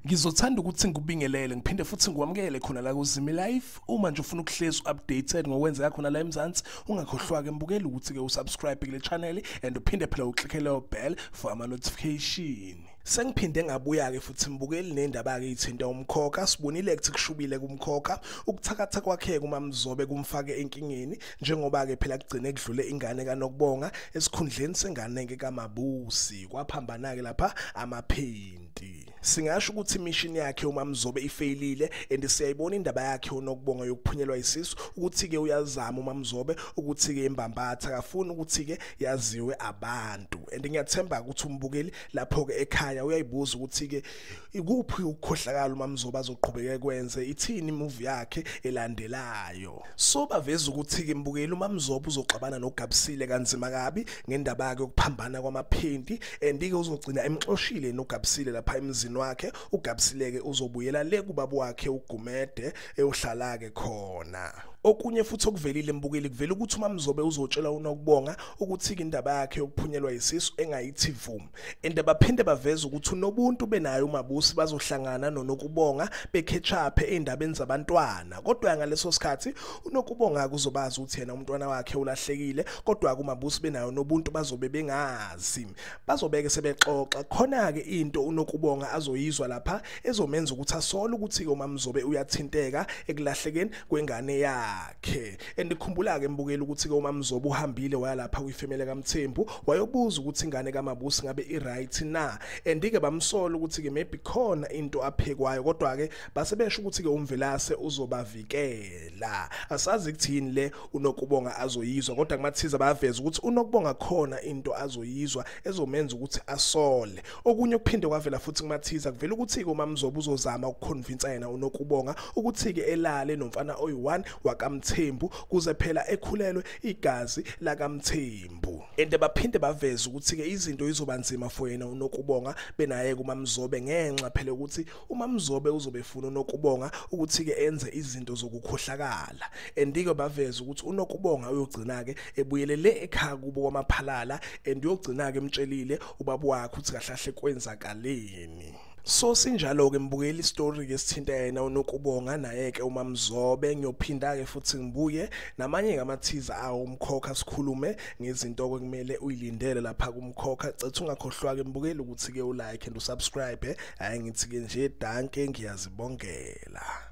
Ngizothanda ukuthi ngikubingelele ngiphinde futhi ngikwamukele khona la kuZimi Live. Uma nje ufuna ukuhlezi updated ngokwenzeka khona la eMzansi, ungakhohlwa ke mbukela ukuthi ke usubscribe kule channel and uphinde phela uclick leyo bell for ama notification. Sengiphinde ngabuya ke futhi mbukeli nendaba ke ithinta Umkhokha. Sibonile ukuthi kushubile kuMkhokha ukuthakatha kwakhe kuMaMzobe kumfake enkingeni njengoba ke phela kugcine kudlule ingane kaNokubonga esikhundleni sengane ke kaMabusi kwaphambana ke lapha amaphenti. Singasho ukuthi mission yakhe uMaMzobe ifailile and siyayibona indaba yakhe uNokubonga yokuphunyelwa isisu ukuthi ke uyazama uMaMzobe ukuthi ke imbambatha akafuni ukuthi ke yaziwe abantu and ngiyathemba ukuthi umbukeli lapho ke ekhaya uyayibuza ukuthi ke ikuphi ukukhohlakala uMaMzobe azoqhubeka kwenze ithini movie yakhe elandelayo. So baveza ukuthi ke mbukeli uMaMzobe uzoxabana noGabisile kanzima kabi ngendaba yakhe yokuphambana kwamaphenti and ke uzogcina emxoshile noGabisile lapha emzini wakhe. uGabisile ke uzobuyela le kubaba wakhe uGumede eyohlala ke khona. Okunye futhi okuvelile mbukeli kuvela ukuthi uMaMzobe uzotshela uNokubonga ukuthi ke indaba yakhe yokuphunyelwa isisu engayithi vum and baphinde baveza ukuthi unobuntu benayo uMabusi bazohlangana noNokubonga beketchup endabeni zabantwana. Kodwa ngaleso sikhathi uNokubonga kuzobaza ukuthi yena umntwana wakhe ulahlekile, kodwa kuMabusi benayo nobuntu bazobe bengazi, bazobeke sebexoxa khona ke into uNokubonga azoyizwa lapha ezomenza ukuthi asole ukuthi ke uMaMzobe uyathinteka ekulahlekeni kwengane yakhe. Andikhumbula ke mbukeli ukuthi ke uMaMzobe uhambile waya lapha kwifamily kaMthembu wayobuza ukuthi ingane kaMabusi ngabe iright na and ke bamsola ukuthi ke maybe khona into aphekwayo, kodwa ke basebesho ukuthi ke umvelase uzobavikela. Asazi ukuthini le uNokubonga azoyizwa, kodwa kumathiza bayaveza ukuthi uNokubonga khona into azoyizwa ezomenza ukuthi asole. Okunye okuphinde kwavela futhi kumathiza kuvela ukuthi ke uMaMzobe uzozama ukuconvince yena uNokubonga ukuthi ke elale nomfana oyi1 wakaMthembu kuze phela ekhulelwe igazi la kaMthembu. And baphinde baveza ukuthi ke izinto izobanzima for yena uNokubonga benaye kuMaMzobe ngenxa phela ukuthi uMaMzobe uzobefuna uNokubonga ukuthi ke enze izinto zokukhohlakala. And ke baveza ukuthi uNokubonga uyogcina ke ebuyelele ekhaya kubo kwaMaphalala and uyogcina ke emtshelile ubaba wakhe ukuthi kahlahle kwenzakaleni. So sinjalo ke mbukeli story ke sithinta yena uNokubonga naye ke uMaMzobe. Ngiyophinda ke futhi ngibuye namanye ngamathiza awo Umkhokha sikhulume ngezinto okumele uyilindele lapha kuMkhokha. Cethu ungakhohlwa ke mbukeli ukuthi ke ulike and usubscribe. Hayi ngithi ke nje danke ngiyazibongela.